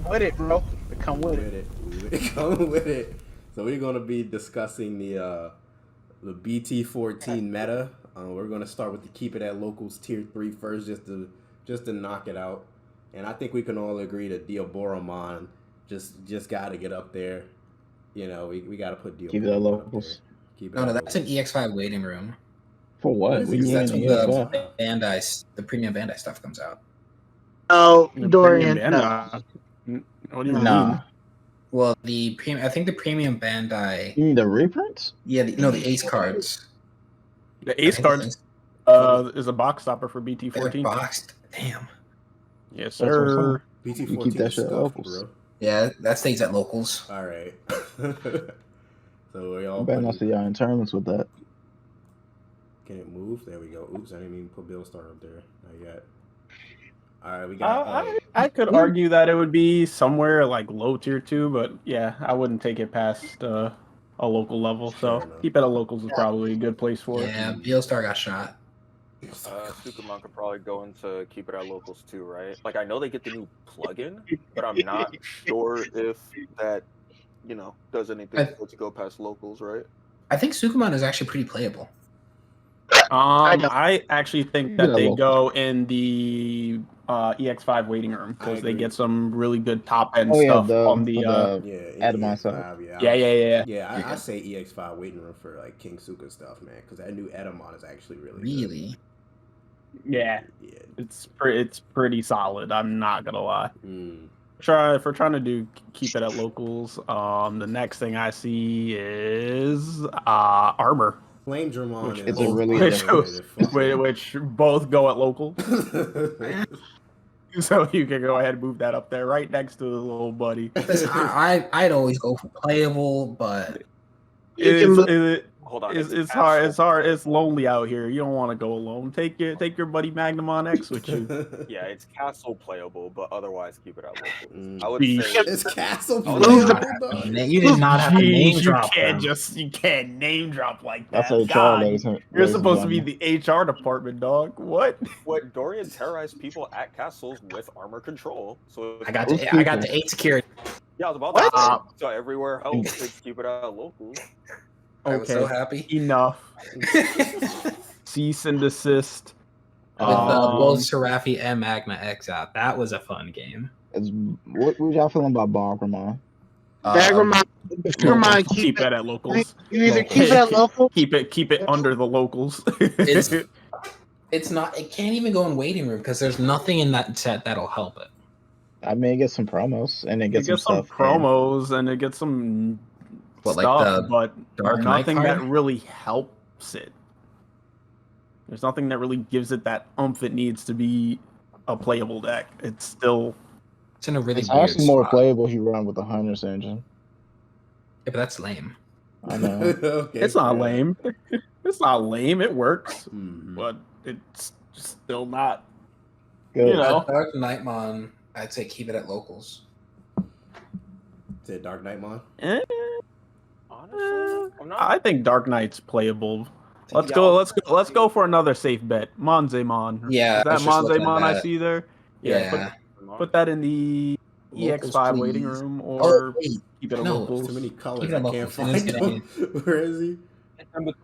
with it, bro. Come with it. Come with it. So we're gonna be discussing the BT14 meta. We're gonna start with the keep it at locals tier 3 first, just to knock it out. And I think we can all agree that Dmvdrakes just gotta get up there. You know, we gotta put Dmvdrakes Keep it at up there. locals. Keep it No, at that's an locals. EX5 waiting room. For what? Because That's when EX5? the Bandai, the premium Bandai stuff comes out. Oh, The Dorian. premium Bandai. What do you Nah. mean? Well, I think the premium Bandai. You mean the reprints? Yeah, the Ace cards. The Ace I think cards it's- is a box stopper for They're BT14. boxed. Damn. Yes, That's what I'm sir. saying. BT14 keep that is shit at stuffed, locals. bro. Yeah, that stays at locals. All right. So we I all better not see y'all in tournaments with that. Can it move? There we go. Oops, I didn't even put Bill Star up there. Not yet. All right, we got. I could argue that it would be somewhere like low tier 2, but yeah, I wouldn't take it past a local level. So Fair enough. keep it at locals is probably a good place for it. Yeah, Beelstar got shot. Sukumon could probably go into keep it at locals too, right? Like I know they get the new plugin, but I'm not sure if that, does anything to go past locals, right? I think Sukumon is actually pretty playable. I actually think that Yeah, they locals. go in the EX5 waiting room because they get some really good top end Oh yeah, stuff on the. Atomon stuff. Yeah. I say EX5 waiting room for like King Suka stuff, man, because that new Etamon is actually really Really? Yeah, it's pretty solid. I'm not gonna lie. Mm. If we're trying to do keep it at locals, the next thing I see is armor. Flame Dramon Which is a really which both go at local. So you can go ahead and move that up there right next to the little buddy. Listen, I'd always go for playable, but Hold on, it's hard. It's lonely out here. You don't want to go alone. Take your buddy Magnamon X with you. Yeah, it's castle playable, but otherwise keep it at locals. I would Jeez. say It's castle Lose playable, the- dog. you did not have to name drop You can't name drop like that. That's HR, God, ladies and you're supposed to gentlemen. be the HR department, dog. What? what Dorian terrorized people at castles with armor control. So I got the 8 security. yeah, I was about What? to say, so everywhere else they keep it at locals. I was so happy. Enough. Cease and desist. With both Serafi and Magma X out. That was a fun game. What y'all feeling about Bombermon? Baggermon, Keep it at locals. You either keep it at local. Keep it under the locals. It's not. It can't even go in waiting room because there's nothing in that set that'll help it. I mean, it gets some promos and it It gets gets some some stuff. promos and it gets some What, like stuff, the but Dark Knight nothing card? that really helps it. There's nothing that really gives it that oomph it needs to be a playable deck. It's still It's in a really It's weird actually more spot. playable if you run with the Hunter's engine. Yeah, but that's lame. I know. Okay, it's not fair. lame. It's not lame. It works, Mhm. but it's still not. Good. You know. Dark Knightmon, I'd say keep it at locals. Is it Dark Knightmon? Honestly, I'm not. I think Dark Knight's playable. Let's go for another safe bet. Monzemon. Yeah, Is I that was just looking at Monzemon I that. see there? Yeah. Put that in the Locals, EX5 waiting please. room Oh, or wait. keep it at No. locals. Too many colors. Keep it I at can't locals. find them. Where is he?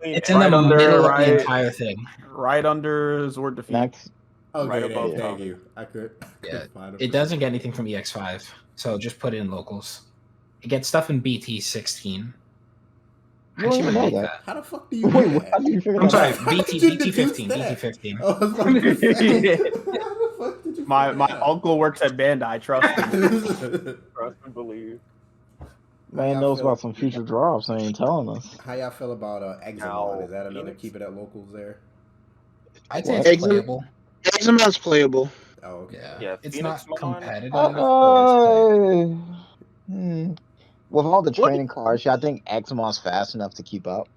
It's in Right the under- middle of right- the entire thing. Right under Zord defeat. Next. Okay, Right above thank Tom. you. I could Yeah, find him. it doesn't get anything from EX5, so just put it in locals. It gets stuff in BT16. You don't even know make that. How the fuck do you Wait, know how that? do you figure I'm that sorry, out? How did BT you deduce BT15, that? BT15. I was about to say, how the fuck did you My figure that out? uncle works at Bandai. Trust me. Trust and believe. Man knows about some future drops and ain't telling us. How y'all feel about Examon? Now, Is that another Phoenix? keep it at locals there? I'd say What? it's playable. Examon's playable. Oh, okay. Yeah, It's Phoenix not Mon- competitive. but it's playable. With all the training cards, I think Examon's fast enough to keep up.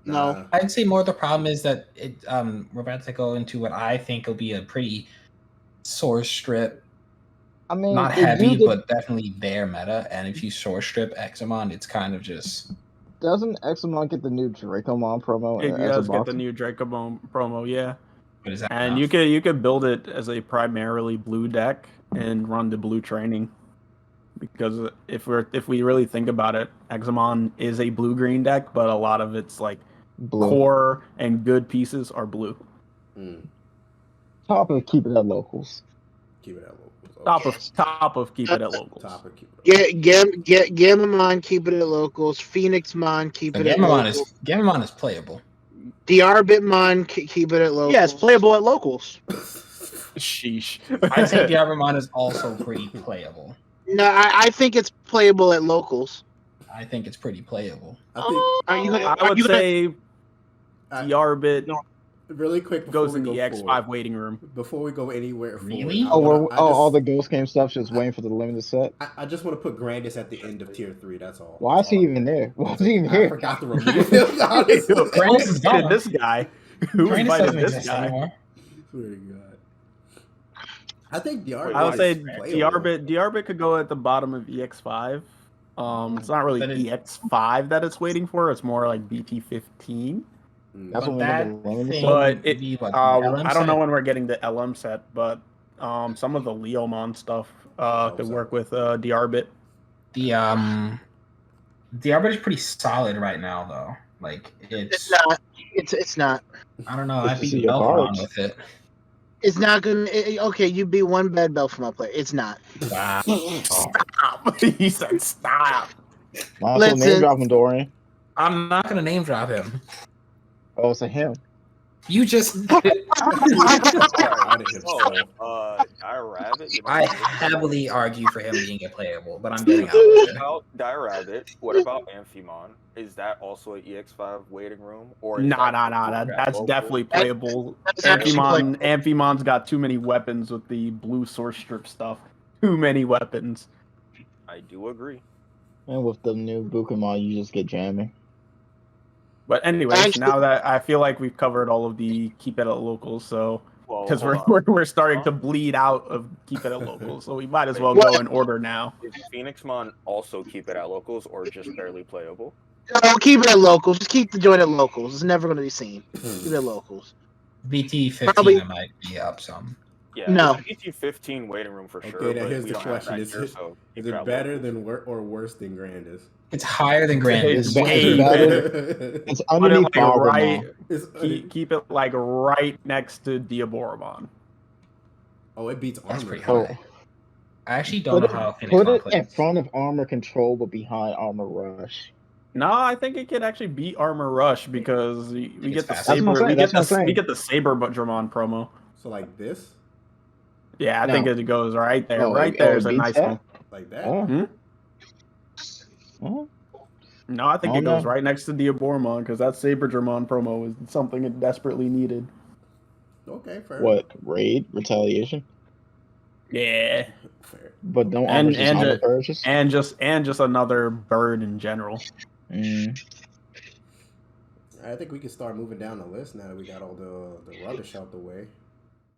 No. I'd say more the problem is that we're about to go into what I think will be a pretty source strip. I mean, Not if you heavy, get- but definitely their meta. And if you source strip Examon, it's kind of just doesn't Examon get the new Dracomon promo? It as a does get box? the new Dracobone promo, yeah. what is that? And enough? you could build it as a primarily blue deck and run the blue training. because if we really think about it, Examon is a blue-green deck, but a lot of its like Blue. core and good pieces are blue. Top of keep it at locals. Keep it at locals. Okay. Top of keep it at locals. Top of keep it at locals. Gamamon, keep it at locals. Phoenixmon, keep it at locals. Gamamon is playable. Diarbitmon, keep it at locals. Yeah, it's playable at locals. Sheesh. I think Diarbitmon is also pretty playable. No, I think it's playable at locals. I think it's pretty playable. I would say Diarbit really quick goes in the X5 waiting room. Before we go anywhere Really? forward, All the Ghost Game stuff just waiting for the limited set. I just want to put Grandis at the end of tier 3. That's all. Why is he even there? Why is he even I here? forgot to remove him. Grandis is gone. This guy. Who Grandis invited doesn't this exist guy? anymore. Swear to God. I think Diarbit. I would say is playable. Diarbit could go at the bottom of EX5. It's not really EX5 that it's waiting for. It's more like BT14. That's what But I don't know when we're getting the LM set, but some of the Leomon stuff could work with Diarbit. Diarbit is pretty solid right now, though. Like It's not. It's not. I don't know. I beat Beltron with it. It's not gonna. Okay, you beat one bad belt from my player. It's not. Wow. Stop. He said stop. Also, name dropping Dorian. I'm not gonna name drop him. Oh, it's a him. You just. I heavily argue for him being a playable, but I'm getting out of it. Dire Rabbit. What about Amphimon? Is that also an EX5 waiting room? Or That's definitely playable. That's Amphimon's got too many weapons with the blue source strip stuff. Too many weapons. I do agree. And with the new Bukemon, you just get jamming. But anyways, now that I feel like we've covered all of the keep it at locals, so because we're starting to bleed out of keep it at locals, so we might as well go in order now. Is Phoenixmon also keep it at locals or just barely playable? No, keep it at locals. Just keep the joint at locals. It's never going to be seen. Keep it at locals. BT15 might be up some. Yeah, no. BT15 waiting room for sure. Okay, now here's the question: Is it better than or worse than Grandis? It's higher than Grandis. It's way better. It's underneath Keep it like right next to Diaboromon. Oh, it beats That's Armor. pretty high. I actually don't know how Phoenix Put it in front of Armor Control, but behind Armor Rush. No, I think it could actually beat Armor Rush because we get the faster. Saber. We get the Saber Dramon promo. So like this? Yeah, I think it goes right there. There's a nice one. Like that? No, I think it goes right next to Diaboromon because that Saber Dramon promo is something it desperately needed. Okay, fair. What? Raid? Retaliation? Yeah. Fair. But don't and just another bird in general. I think we can start moving down the list now that we got all the rubbish out the way.